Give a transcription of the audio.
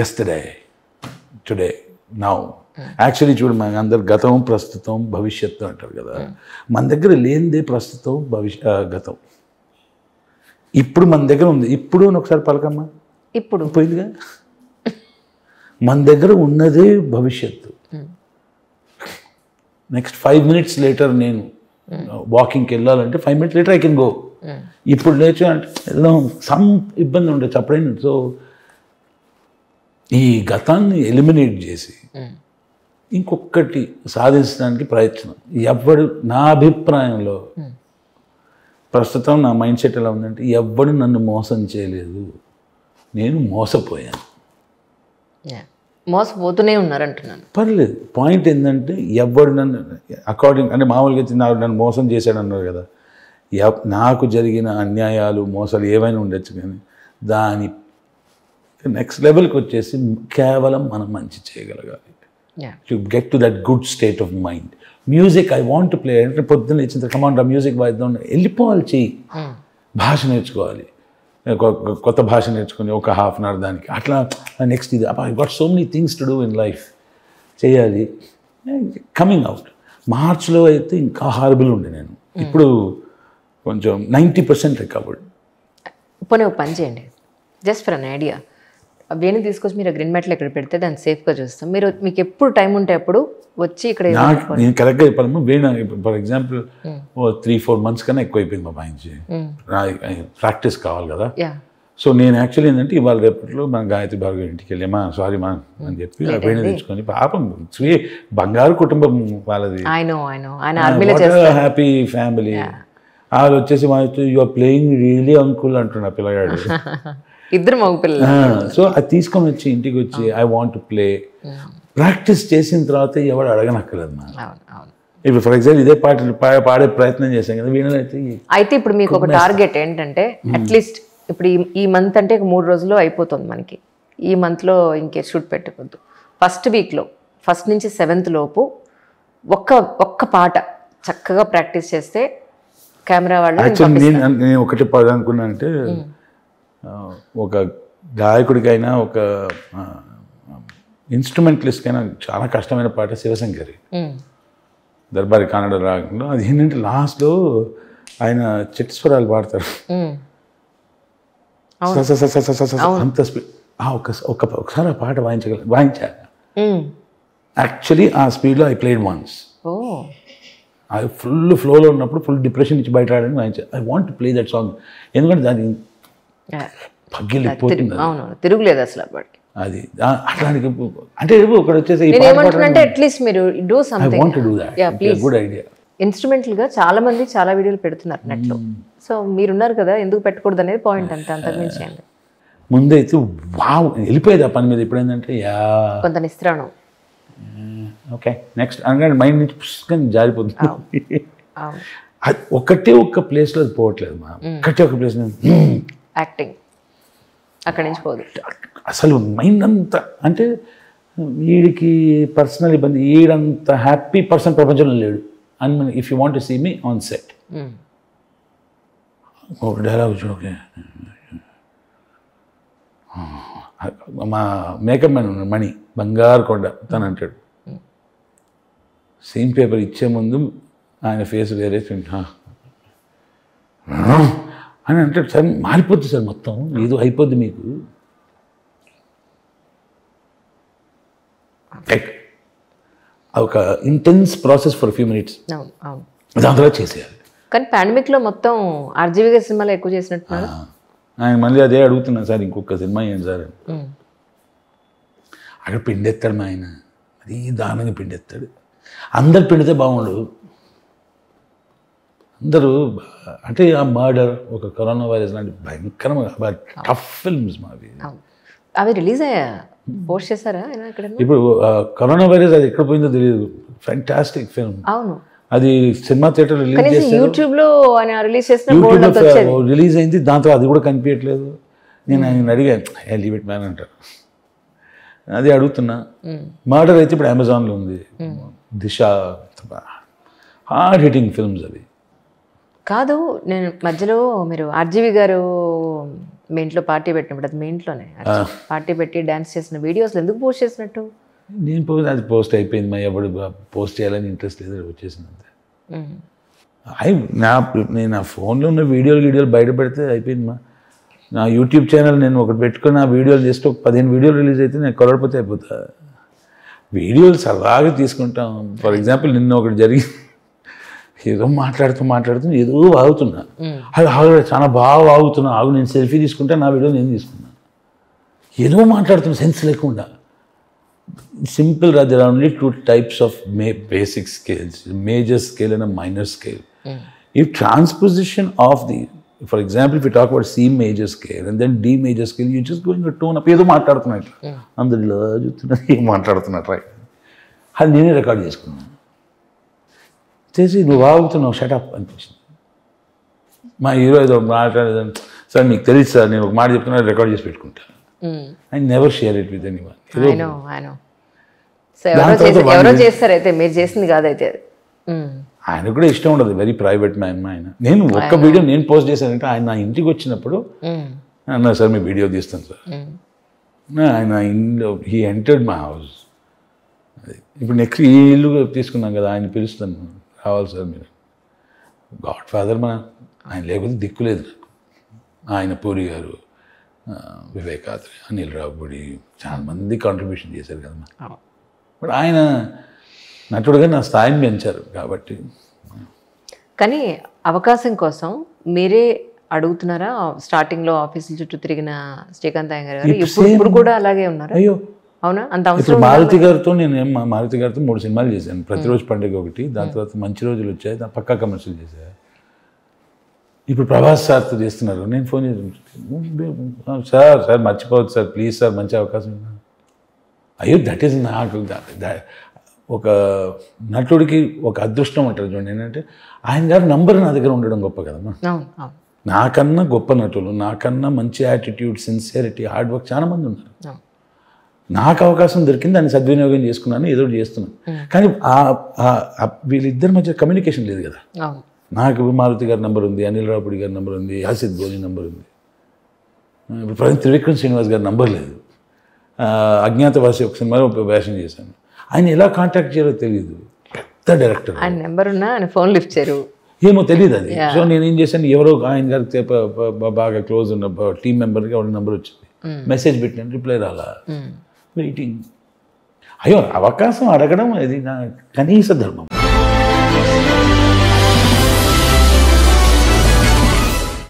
Yesterday today now actually చూడు మన అందరు గతం ప్రస్తుతం భవిష్యత్తు అంటారు కదా మన దగ్గర లేనిదే ప్రస్తుతం గతం ఇప్పుడు మన దగ్గర ఉంది ఇప్పుడు అని ఒకసారి పలకమ్మా ఇప్పుడు పోయిందిగా మన దగ్గర ఉన్నదే భవిష్యత్తు నెక్స్ట్ 5 minutes లేటర్ నేను వాకింగ్కి వెళ్ళాలంటే 5 minutes later I can go ఇప్పుడు లేచా అంటే వెళ్దాం సమ్ ఇబ్బంది ఉండొచ్చు అప్పుడైనా సో ఈ గతాన్ని ఎలిమినేట్ చేసి ఇంకొకటి సాధించడానికి ప్రయత్నం ఎవ్వడు నా అభిప్రాయంలో ప్రస్తుతం నా మైండ్ సెట్ ఎలా ఉందంటే ఎవ్వడు నన్ను మోసం చేయలేదు నేను మోసపోయాను మోసపోతూనే ఉన్నారంటున్నాను పర్లేదు పాయింట్ ఏంటంటే ఎవ్వడు నన్ను అకార్డింగ్ అంటే మామూలుగా నన్ను మోసం చేశాడు అన్నారు కదా నాకు జరిగిన అన్యాయాలు మోసాలు ఏవైనా ఉండొచ్చు కానీ దాని నెక్స్ట్ లెవెల్కి వచ్చేసి కేవలం మనం మంచి చేయగలగాలి to get to that good state of mind music I want to play అంటే పొద్దున్న ఇచ్చిన కమాండ్ ఆ మ్యూజిక్ వాయిద్దాం వెళ్ళిపోవాలి చెయ్యి భాష నేర్చుకోవాలి కొత్త భాష నేర్చుకుని ఒక ½ an hour దానికి అట్లా నెక్స్ట్ ఇది I got so many things to do in life చేయాలి కమింగ్ అవుట్ మార్చ్లో అయితే ఇంకా హారబుల్ ఉండే నేను ఇప్పుడు కొంచెం 90% రికవర్డ్ పోనీ ఒక పని చేయండి జస్ట్ ఫర్ అన్ ఐడియా వేణి తీసుకొచ్చి మీరు గ్రీన్ మ్యాట్లో ఇక్కడ పెడితే దాన్ని సేఫ్గా చూస్తాం మీకు ఎప్పుడు టైం ఉంటే అప్పుడు వచ్చి ఇక్కడ నేను కరెక్ట్గా చెప్పాలమ్మా వేణ ఫర్ ఎగ్జాంపుల్ 3-4 months కన్నా ఎక్కువ అయిపోయింది మా బాయించి ప్రాక్టీస్ కావాలి కదా సో నేను యాక్చువల్లీ ఏంటంటే ఇవాళ రేపట్లో మన గాయత్రి భార్గవి ఇంటికి వెళ్ళామా సారీ మా అని చెప్పి వేణ తెచ్చుకొని పాపం బంగారు కుటుంబం వాళ్ళది హ్యాపీ ఫ్యామిలీ వాళ్ళు వచ్చేసి you are playing really uncle అంటున్నా పిల్లగాడు ఇద్దరు మగ పిల్లలు సో అది తీసుకొని వచ్చి ఇంటికి వచ్చి I want to play practice చేసిన తర్వాత ఎవరు అడగనక్కర్లేదు ఇప్పుడు ఫర్ ఎగ్జాంపుల్ ఇదే పాడే ప్రయత్నం చేశాం కదా అయితే ఇప్పుడు మీకు ఒక టార్గెట్ ఏంటంటే అట్లీస్ట్ ఇప్పుడు ఈ మంత్ అంటే 3 రోజుల్లో అయిపోతుంది మనకి ఈ మంత్లో ఇంకే షూట్ పెట్టుకోవద్దు ఫస్ట్ వీక్లో 1st నుంచి 7th లోపు ఒక్క పాట చక్కగా ప్రాక్టీస్ చేస్తే కెమెరా వాళ్ళు నేను ఒకటి పాడాలనుకున్నా అంటే ఒక గాయకుడికైనా ఒక ఇన్స్ట్రుమెంటలిస్ట్కైనా చాలా కష్టమైన పాట శివశంకరి దర్బారి కన్నడ రాగంలో అది ఏంటంటే లాస్ట్లో ఆయన చిట్స్వరాలు పాడతారు అంత స్పీడ్ ఒకసారి ఆ పాట వాయించాను యాక్చువల్లీ ఆ స్పీడ్లో ఐ ప్లేడ్ వన్స్ అది ఫుల్ ఫ్లోలో ఉన్నప్పుడు ఫుల్ డిప్రెషన్ నుంచి బయట రావడానికి వాయించాను I want to play that song ఎందుకంటే దాన్ని పగిలిపోతుంది తిరుగులేదు అసలు అప్పటికి అది అట్లాంటి అంటే ఒకటి వచ్చేసి అట్లీస్ట్ మీరు డూ సంథింగ్ గుడ్ ఐడియా ఇన్స్ట్రుమెంటల్గా చాలా మంది చాలా వీడియోలు పెడుతున్నారు నెట్లో సో మీరున్నారు కదా ఎందుకు పెట్టకూడదు అనేది పాయింట్ అంతే అంతకుమించి అండి ముందైతే వావ్ వెళ్ళిపోయేది ఆ పని మీద ఇప్పుడు ఏంటంటే కొంత నిస్త్రాణం ఓకే నెక్స్ట్ అనగానే మైండ్ నుంచి పుస్తకం జారిపోతుంది అది ఒక్క ప్లేస్లో అది పోవట్లేదు మా ఒకటే ఒక ప్లేస్ యాక్టింగ్ అక్కడి నుంచి పోదు అసలు మైండ్ అంతా అంటే వీడికి పర్సనల్ ఇబ్బంది వీడంత హ్యాపీ పర్సన్ ప్రపంచంలో లేడు and if you want to see me on set ఒక డైలాగ్ ఓకే మా మేకప్ మ్యాన్ ఉన్నాడు మణి బంగారు కొండ తను అంటాడు సీన్ పేపర్ ఇచ్చే ముందు ఆయన ఫేస్ వేరే అని అంటాడు సార్ మారిపోద్ది సార్ మొత్తం ఏదో అయిపోద్ది మీకు ఒక intense process for few minutes దాని తర్వాత చేసేయాలి కానీ పాండమిక్లో మొత్తం ఆర్జీవి గారి సినిమాలో ఎక్కువ చేసినట్టున్నారు ఆయన మళ్ళీ అదే అడుగుతున్నాను సార్ ఇంకొక సినిమా ఏంటి సార్ అక్కడ పిండెత్తాడు మా ఆయన అది దారుణంగా పిండెత్తాడు అందరు పిండితే బాగుండదు అందరూ అంటే ఆ మర్డర్ ఒక కరోనా వైరస్ లాంటి భయంకరమైన టఫ్ ఫిల్మ్స్ మావి అవి రిలీజ్ అయ్యా పోస్ట్ చేశారా ఇప్పుడు కరోనా వైరస్ అది ఎక్కడ పోయిందో తెలియదు ఫ్యాంటాస్టిక్ ఫిల్మ్ అవును అది సినిమా థియేటర్ యూట్యూబ్లో రిలీజ్ అయింది దాంతో అది కూడా కనిపించట్లేదు నేను ఆయన అడిగాను లీవ్ ఇట్ మ్యాన్ అంటారు అది అడుగుతున్నా మర్డర్ అయితే ఇప్పుడు అమెజాన్లో ఉంది దిశ హార్డ్ హిట్టింగ్ ఫిల్మ్స్ అవి కాదు నేను మధ్యలో మీరు ఆర్జీవి గారు మీ ఇంట్లో పార్టీ పెట్టినప్పుడు, అది మీ ఇంట్లోనే పార్టీ పెట్టి డ్యాన్స్ చేసిన వీడియోస్లో ఎందుకు పోస్ట్ చేసినట్టు? నేను అది పోస్ట్ అయిపోయింది, మా ఎవడు పోస్ట్ చేయాలని ఇంట్రెస్ట్ లేదు, వచ్చేసింది అంతే. నేను నా ఫోన్లో ఉన్న వీడియోలు బయట పెడితే అయిపోయింది మా. నా యూట్యూబ్ ఛానల్ నేను ఒకటి పెట్టుకుని ఆ వీడియోలు చేస్తే ఒక 15 వీడియోలు రిలీజ్ అయితే నేను కొలడిపోతే అయిపోతా. వీడియోలు సరదాగా తీసుకుంటాం. ఫర్ ఎగ్జాంపుల్ నిన్న ఒకటి జరిగింది, ఏదో మాట్లాడుతూ ఏదో వాగుతున్నా, అది చాలా బాగా వాగుతున్నా, నేను సెల్ఫీ తీసుకుంటా, నా వీడియో నేను తీసుకున్నా, ఏదో మాట్లాడుతున్నా సెన్స్ లేకుండా. సింపుల్ రా, there are only 2 types of basic scales, major scale and a minor scale. If transposition of the, for example, if you talk about C major scale and then D major scale, you're just going a tone up. ఏదో మాట్లాడుతున్నట్లు అందరు ఇలా చూస్తున్నారు, ఏం మాట్లాడుతున్నట్టు అది నేనే record చేసుకున్నాను. చేసి నువ్వు వాగుతున్నావు, షటప్ అనిపించింది. మా హీరో ఏదో మాట్లాడేదాన్ని, సార్ మీకు తెలియదు సార్, నేను ఒక మాట చెప్తున్నా, రికార్డ్ చేసి పెట్టుకుంటాను. I never share it with anyone. I know. So ఎవరో చేస్తారు, అయితే మీరు చేసింది కాదైతే. ఆయన కూడా ఇష్టం ఉండదు, వెరీ ప్రైవేట్ మ్యాన్ ఆయన. నేను ఒక్క వీడియో నేను పోస్ట్ చేశానంటే ఆయన నా ఇంటికి వచ్చినప్పుడు అన్నా, సార్ మీ వీడియో తీస్తాను సార్. ఆయన ఇంట్లో హీ ఎంటర్డ్ మై హౌస్. ఇప్పుడు నెక్స్ట్ ఈ ఇల్లు తీసుకున్నాం కదా, ఆయన పిలుస్తాను, రావాలి సార్ మీరు. గాడ్ ఫాదర్ మన ఆయన లేకపోతే దిక్కులేదు నాకు. ఆయన పూరి గారు, వివేకాద్రి, అనిల్ రావుపూడి, చాలా మంది కాంట్రిబ్యూషన్ చేశారు కదా. బట్ ఆయన నటుడుగా నా స్థాయిని పెంచారు కాబట్టి. కానీ అవకాశం కోసం మీరే అడుగుతున్నారా? స్టార్టింగ్లో ఆఫీసుల చుట్టూ తిరిగిన శ్రీకాంత్ అయ్యంగార్ గారు ఇప్పుడు కూడా అలాగే ఉన్నారు? అయ్యో అవునా, అంత ఇప్పుడు అవసరం? మారుతి గారితో మారుతి గారితో 3 సినిమాలు చేశాను. ప్రతిరోజు పండుగ ఒకటి, దాని తర్వాత మంచి రోజులు వచ్చాయి, దాని పక్కా కమర్షియల్ చేశాను. ఇప్పుడు ప్రభాస్ సార్తో చేస్తున్నారు. నేను ఫోన్ చేసి, సార్ మర్చిపోవద్దు సార్, ప్లీజ్ సార్, మంచి అవకాశం ఉన్నా. అయ్యో దట్ ఈస్ నాకు ఒక నటుడికి ఒక అదృష్టం అంటారు చూడండి. ఏంటంటే ఆయన గారి నంబర్ నా దగ్గర ఉండడం గొప్ప కదమ్మా. నాకన్నా గొప్ప నటులు, నాకన్నా మంచి యాటిట్యూడ్, సిన్సియరిటీ, హార్డ్ వర్క్ చాలా మంది ఉన్నారు. నాకు అవకాశం దొరికింది, దాన్ని సద్వినియోగం చేసుకున్నాను, ఏదో చేస్తున్నాను. కానీ వీళ్ళిద్దరి మధ్య కమ్యూనికేషన్ లేదు కదా. నాకు మారుతి గారి నెంబర్ ఉంది, అనిల్ రావుపూడి గారి నెంబర్ ఉంది, యాసిద్ గోని నెంబర్ ఉంది. ఇప్పుడు త్రివిక్రమ్ శ్రీనివాస్ గారి నెంబర్ లేదు. అజ్ఞాతవాసి ఒక సినిమాలో వేషం చేశాను. ఆయన ఎలా కాంటాక్ట్ చేయాలో తెలియదు, పెద్ద డైరెక్టర్. ఆయన నెంబర్ ఉన్నా ఆయన ఫోన్ లిఫ్ట్ చేయరు, ఏమో తెలియదు అది. సో నేను ఏం చేశాను, ఎవరో ఆయన గారికి బాగా క్లోజ్ ఉన్న టీం మెంబర్కి ఎవరి నెంబర్ వచ్చింది, మెసేజ్ పెట్టిన రిప్లై రాలా, వెయిటింగ్. అయ్యో అవకాశం అడగడం అది నా కనీస ధర్మం.